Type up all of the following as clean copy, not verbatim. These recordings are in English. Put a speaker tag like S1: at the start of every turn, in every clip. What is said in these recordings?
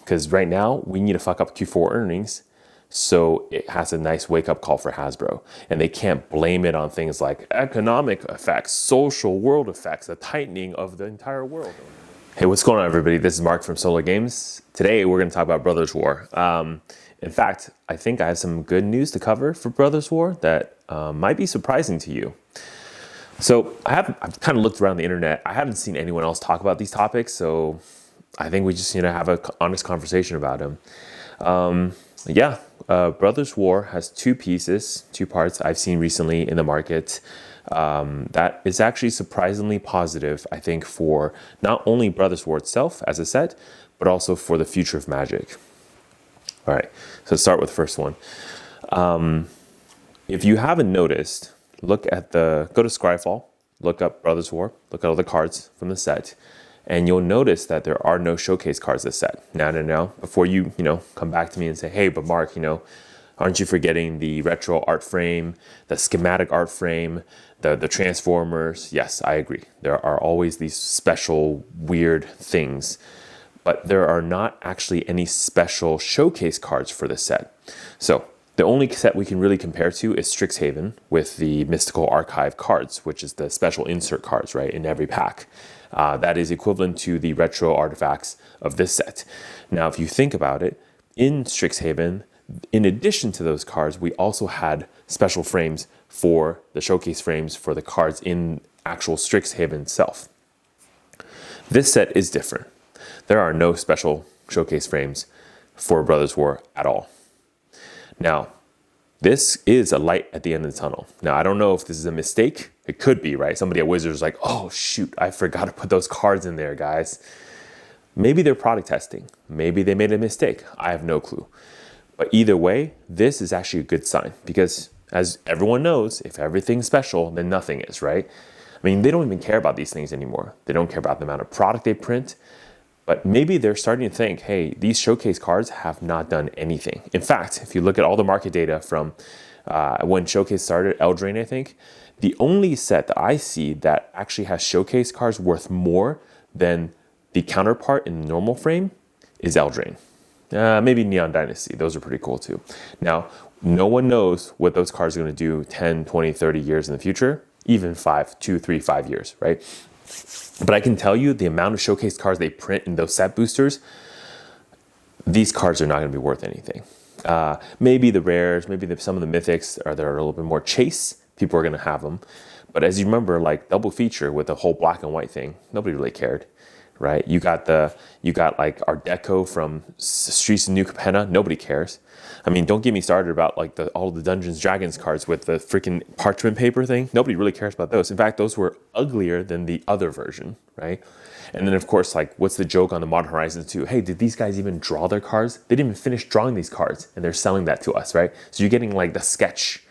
S1: because right now we need to fuck up Q4 earnings so it has a nice wake-up call for Hasbro. And they can't blame it on things like economic effects, social world effects, the tightening of the entire world. Hey, what's going on, everybody? This is Mark from Solo Games. Today we're going to talk about Brothers War. In fact, I think I have some good news to cover for Brothers War that might be surprising to you. So I've kind of looked around the internet. I haven't seen anyone else talk about these topics, so I think we just need to have an honest conversation about them. Brothers War has two parts I've seen recently in the market. That is actually surprisingly positive, I think, for not only Brothers War itself as a set, but also for the future of Magic. All right, so let's start with the first one. If you haven't noticed, go to Scryfall, look up Brothers War, look at all the cards from the set, and you'll notice that there are no showcase cards this set. Now, before you come back to me and say, hey, but Mark, aren't you forgetting the retro art frame, the schematic art frame, the Transformers? Yes, I agree. There are always these special, weird things, but there are not actually any special showcase cards for this set. So the only set we can really compare to is Strixhaven with the Mystical Archive cards, which is the special insert cards, right, in every pack. That is equivalent to the retro artifacts of this set. Now, if you think about it, in Strixhaven, in addition to those cards, we also had special frames for the showcase frames for the cards in actual Strixhaven itself. This set is different. There are no special showcase frames for Brothers War at all. Now, this is a light at the end of the tunnel. Now, I don't know if this is a mistake. It could be, right? Somebody at Wizards is like, oh, shoot, I forgot to put those cards in there, guys. Maybe they're product testing. Maybe they made a mistake. I have no clue. But either way, this is actually a good sign because, as everyone knows, if everything's special, then nothing is, right? I mean, they don't even care about these things anymore. They don't care about the amount of product they print. But maybe they're starting to think, hey, these showcase cards have not done anything. In fact, if you look at all the market data from when Showcase started, Eldraine, I think, the only set that I see that actually has showcase cards worth more than the counterpart in the normal frame is Eldraine. Maybe Neon Dynasty. Those are pretty cool too. Now, no one knows what those cards are going to do 10, 20, 30 years in the future, even 2, 3, 5 years, right? But I can tell you the amount of showcase cards they print in those set boosters, these cards are not going to be worth anything. Maybe the rares, maybe some of the mythics are there a little bit more chase. People are going to have them. But as you remember, like double feature with the whole black and white thing, nobody really cared, right? You got like Art Deco from Streets of New Capenna, nobody cares. I mean, don't get me started about like all the Dungeons Dragons cards with the freaking parchment paper thing. Nobody really cares about those. In fact, those were uglier than the other version, right? And then of course, like what's the joke on the Modern Horizons 2? Hey, did these guys even draw their cards? They didn't even finish drawing these cards and they're selling that to us, right? So you're getting like the sketch.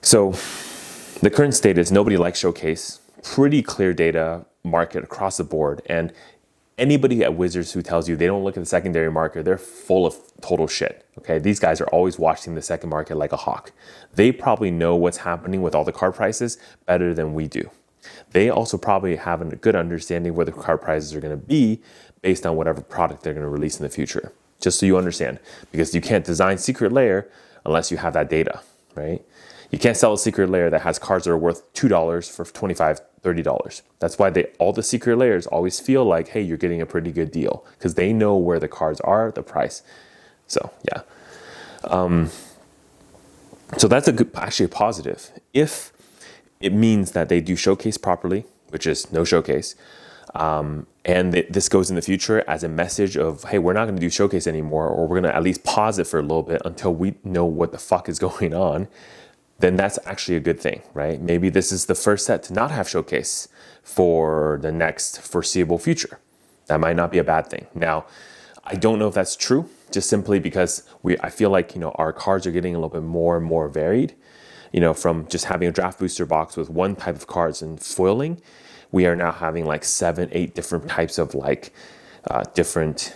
S1: So the current state is nobody likes Showcase. Pretty clear data market across the board. And anybody at Wizards who tells you they don't look at the secondary market, they're full of total shit. Okay, these guys are always watching the second market like a hawk. They probably know what's happening with all the card prices better than we do. They also probably have a good understanding where the card prices are going to be based on whatever product they're going to release in the future. Just so you understand, because you can't design Secret Lair unless you have that data, right? You can't sell a Secret Lair that has cards that are worth $2 for $25, $30. That's why all the Secret Lairs always feel like, hey, you're getting a pretty good deal because they know where the cards are, the price. So, yeah. So that's actually a positive. If it means that they do showcase properly, which is no showcase, and this goes in the future as a message of, hey, we're not going to do showcase anymore, or we're going to at least pause it for a little bit until we know what the fuck is going on, then that's actually a good thing, right? Maybe this is the first set to not have showcase for the next foreseeable future. That might not be a bad thing. Now, I don't know if that's true, just simply because I feel like, our cards are getting a little bit more and more varied. From just having a draft booster box with one type of cards and foiling, we are now having like 7, 8 different types of different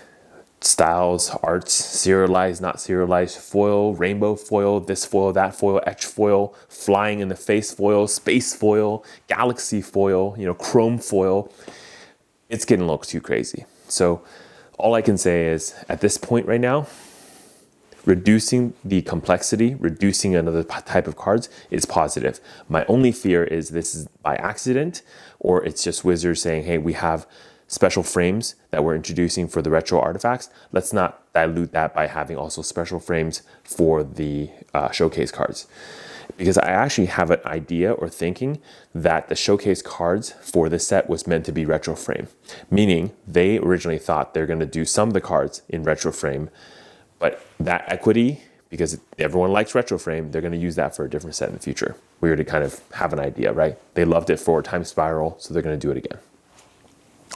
S1: styles, arts, serialized, not serialized, foil, rainbow foil, this foil, that foil, etch foil, flying in the face foil, space foil, galaxy foil, chrome foil. It's getting a little too crazy. So All I can say is at this point right now, reducing the complexity, reducing another type of cards is positive. My only fear is this is by accident, or it's just Wizards saying, hey, we have special frames that we're introducing for the retro artifacts. Let's not dilute that by having also special frames for the showcase cards. Because I actually have an idea or thinking that the showcase cards for this set was meant to be retro frame, meaning they originally thought they're going to do some of the cards in retro frame, but that equity, because everyone likes retro frame, they're going to use that for a different set in the future. We already kind of have an idea, right? They loved it for Time Spiral, so they're going to do it again.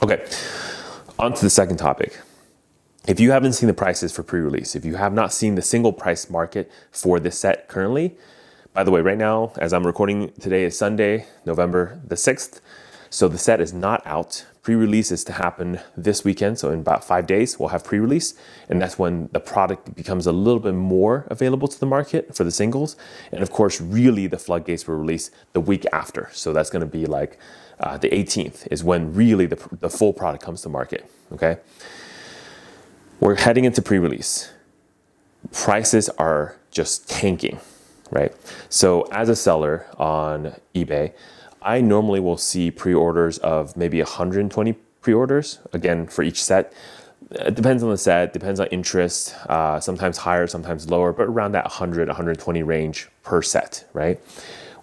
S1: Okay, on to the second topic. If you haven't seen the prices for pre-release, if you have not seen the single price market for this set currently, by the way, right now, as I'm recording today is Sunday, November the 6th. So the set is not out. Pre-release is to happen this weekend. So in about 5 days, we'll have pre-release. And that's when the product becomes a little bit more available to the market for the singles. And of course, really the floodgates will release the week after. So that's going to be like the 18th is when really the full product comes to market. Okay. We're heading into pre-release. Prices are just tanking. Right? So as a seller on eBay, I normally will see pre-orders of maybe 120 pre-orders, again, for each set. It depends on the set, depends on interest, sometimes higher, sometimes lower, but around that 100, 120 range per set, right?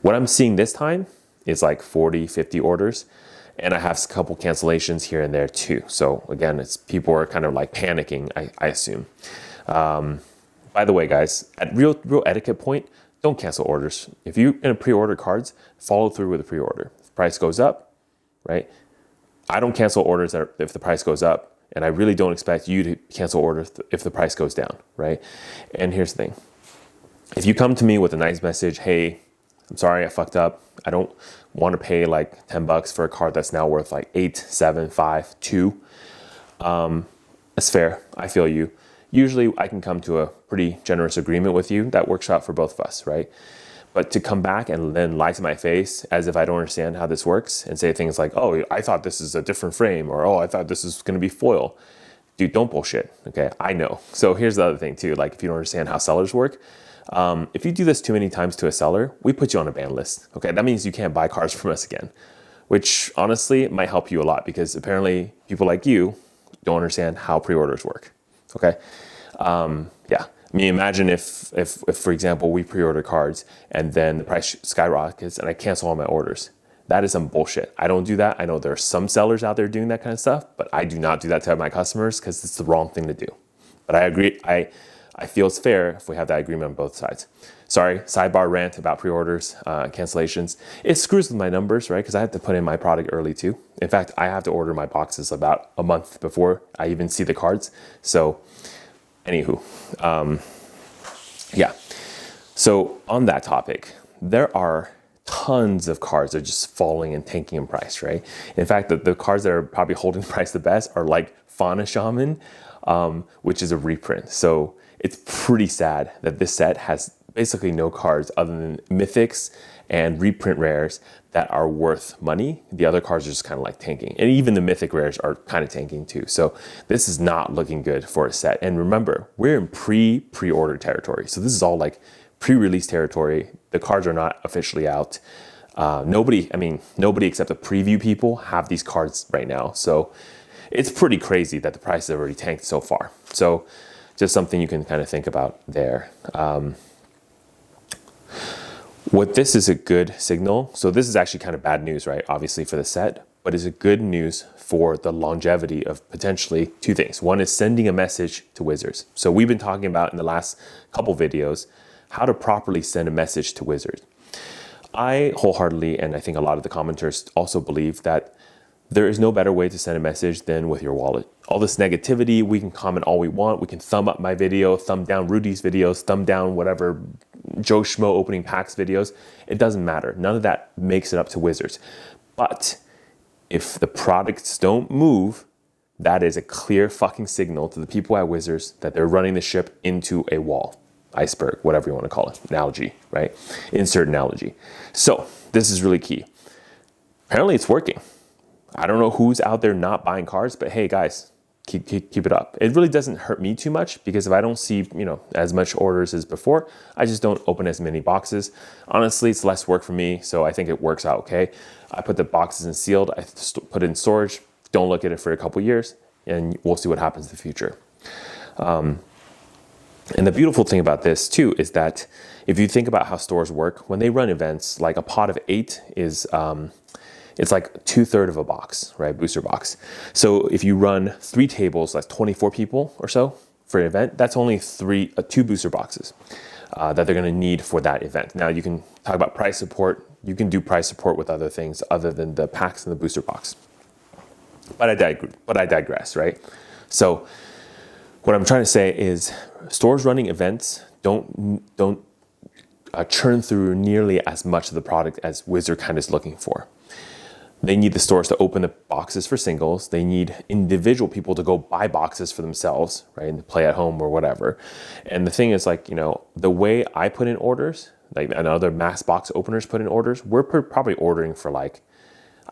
S1: What I'm seeing this time is like 40, 50 orders, and I have a couple cancellations here and there too. So again, it's people are kind of like panicking, I assume. By the way, guys, at real etiquette point, don't cancel orders. If you're going to pre-order cards, follow through with the pre-order. If the price goes up, right? I don't cancel orders if the price goes up, and I really don't expect you to cancel orders if the price goes down, right? And here's the thing. If you come to me with a nice message, hey, I'm sorry I fucked up. I don't want to pay like $10 for a card that's now worth like 8, 7, 5, 2. That's fair. I feel you. Usually I can come to a pretty generous agreement with you that works out for both of us, right? But to come back and then lie to my face as if I don't understand how this works and say things like, oh, I thought this is a different frame, or oh, I thought this is going to be foil. Dude, don't bullshit, okay? I know. So here's the other thing too, like if you don't understand how sellers work, if you do this too many times to a seller, we put you on a ban list, okay? That means you can't buy cards from us again, which honestly might help you a lot because apparently people like you don't understand how pre-orders work. Okay. Yeah. I mean, imagine if, for example, we pre-order cards and then the price skyrockets and I cancel all my orders. That is some bullshit. I don't do that. I know there are some sellers out there doing that kind of stuff, but I do not do that to my customers because it's the wrong thing to do. But I agree. I feel it's fair if we have that agreement on both sides. Sorry, sidebar rant about pre-orders, cancellations. It screws with my numbers, right? Because I have to put in my product early too. In fact, I have to order my boxes about a month before I even see the cards. So, anywho, yeah. So on that topic, there are tons of cards that are just falling and tanking in price, right? In fact, the cards that are probably holding the price the best are like Fauna Shaman, which is a reprint. So it's pretty sad that this set has basically no cards other than mythics and reprint rares that are worth money. The other cards are just kind of like tanking. And even the mythic rares are kind of tanking too. So this is not looking good for a set. And remember, we're in pre-order territory. So this is all like pre-release territory. The cards are not officially out. Nobody except the preview people have these cards right now. So it's pretty crazy that the prices have already tanked so far. So just something you can kind of think about there. What this is a good signal. So this is actually kind of bad news, right? Obviously for the set, but it's a good news for the longevity of potentially two things. One is sending a message to Wizards. So we've been talking about in the last couple videos how to properly send a message to Wizards. I wholeheartedly, and I think a lot of the commenters also believe that there is no better way to send a message than with your wallet. All this negativity, we can comment all we want. We can thumb up my video, thumb down Rudy's videos, thumb down whatever Joe Schmo opening packs videos. It doesn't matter. None of that makes it up to Wizards. But if the products don't move, that is a clear fucking signal to the people at Wizards that they're running the ship into a wall, iceberg, whatever you want to call it, analogy, right? Insert analogy. So this is really key. Apparently it's working. I don't know who's out there not buying cards, but hey guys, keep it up. It really doesn't hurt me too much because if I don't see, as much orders as before, I just don't open as many boxes. Honestly, it's less work for me, so I think it works out okay. I put the boxes in sealed, I put it in storage, don't look at it for a couple years, and we'll see what happens in the future. And the beautiful thing about this too is that if you think about how stores work, when they run events, like a pot of 8 is, it's like 2/3 of a box, right? Booster box. So if you run 3 tables, that's 24 people or so for an event, that's only 2 booster boxes that they're gonna need for that event. Now you can talk about price support. You can do price support with other things other than the packs and the booster box. But I digress, right? So what I'm trying to say is stores running events don't churn through nearly as much of the product as Wizard kind of is looking for. They need the stores to open the boxes for singles. They need individual people to go buy boxes for themselves, right, and play at home or whatever. And the thing is, like, the way I put in orders, like and other mass box openers put in orders, we're probably ordering for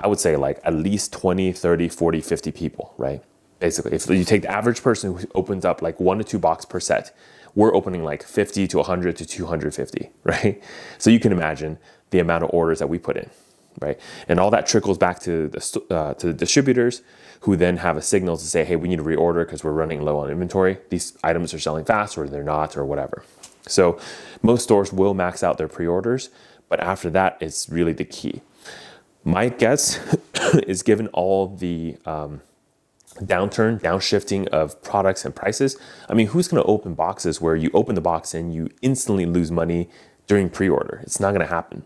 S1: I would say at least 20, 30, 40, 50 people, right? Basically, if you take the average person who opens up 1 to 2 box per set, we're opening 50 to 100 to 250, right? So you can imagine the amount of orders that we put in, right? And all that trickles back to the distributors, who then have a signal to say, hey, we need to reorder because we're running low on inventory. These items are selling fast, or they're not, or whatever. So most stores will max out their pre-orders, but after that, it's really the key. My guess is, given all the downshifting of products and prices, I mean, who's going to open boxes where you open the box and you instantly lose money during pre-order? It's not going to happen.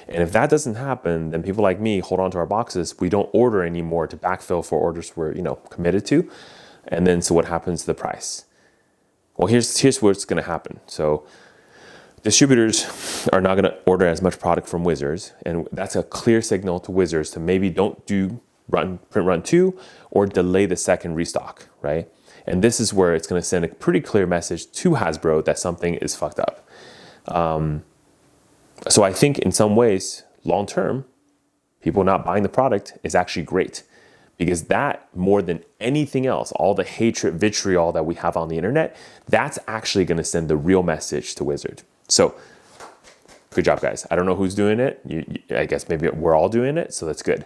S1: And if that doesn't happen, then people like me hold on to our boxes. We don't order anymore to backfill for orders we're committed to. And then so what happens to the price? Well, here's what's going to happen. So distributors are not going to order as much product from Wizards, and that's a clear signal to Wizards to maybe don't do print run 2 or delay the second restock, right? And this is where it's going to send a pretty clear message to Hasbro that something is fucked up. So I think in some ways, long term, people not buying the product is actually great, because that, more than anything else, all the hatred, vitriol that we have on the internet, that's actually going to send the real message to Wizard. So good job, guys. I don't know who's doing it. I guess maybe we're all doing it, so that's good.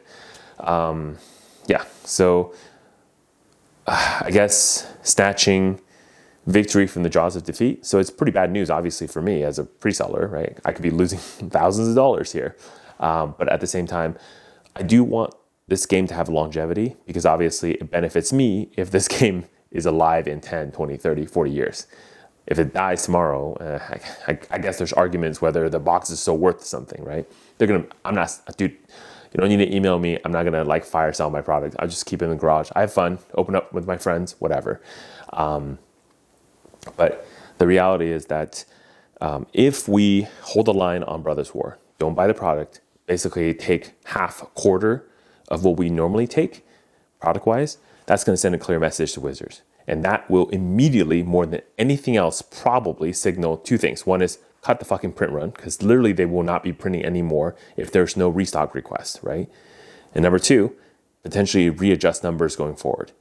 S1: So I guess snatching victory from the jaws of defeat. So it's pretty bad news, obviously, for me as a pre-seller, right? I could be losing thousands of dollars here. But at the same time, I do want this game to have longevity, because obviously it benefits me if this game is alive in 10, 20, 30, 40 years. If it dies tomorrow, I guess there's arguments whether the box is still worth something, right? Dude, you don't need to email me. I'm not gonna fire sell my product. I'll just keep it in the garage. I have fun, open up with my friends, whatever. But the reality is that if we hold the line on Brothers War, don't buy the product, basically take half, a quarter of what we normally take product-wise, that's gonna send a clear message to Wizards. And that will immediately, more than anything else, probably signal 2 things. One is cut the fucking print run, because literally they will not be printing anymore if there's no restock request, right? And number 2, potentially readjust numbers going forward.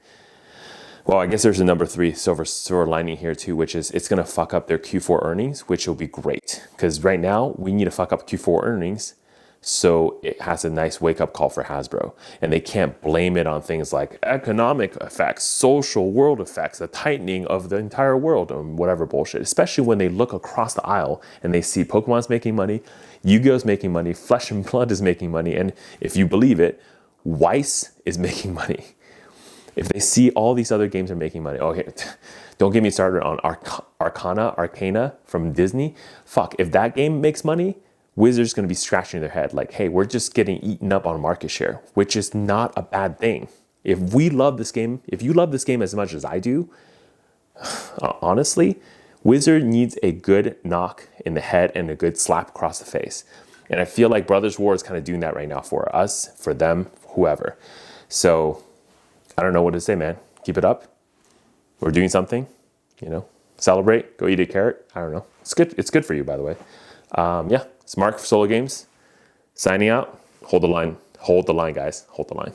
S1: Well, I guess there's a number 3 silver lining here too, which is it's going to fuck up their Q4 earnings, which will be great, because right now we need to fuck up Q4 earnings so it has a nice wake-up call for Hasbro. And they can't blame it on things like economic effects, social world effects, the tightening of the entire world, or whatever bullshit, especially when they look across the aisle and they see Pokemon's making money, Yu-Gi-Oh's making money, Flesh and Blood is making money, and if you believe it, Weiss is making money. If they see all these other games are making money, okay, don't get me started on Arcana from Disney. Fuck, if that game makes money, Wizards going to be scratching their head like, hey, we're just getting eaten up on market share, which is not a bad thing. If we love this game, if you love this game as much as I do, honestly, Wizard needs a good knock in the head and a good slap across the face. And I feel like Brothers War is kind of doing that right now for us, for them, whoever. So I don't know what to say, man. Keep it up. We're doing something, celebrate, go eat a carrot. I don't know. It's good. It's good for you, by the way. It's Mark for Solo Games signing out. Hold the line, guys. Hold the line.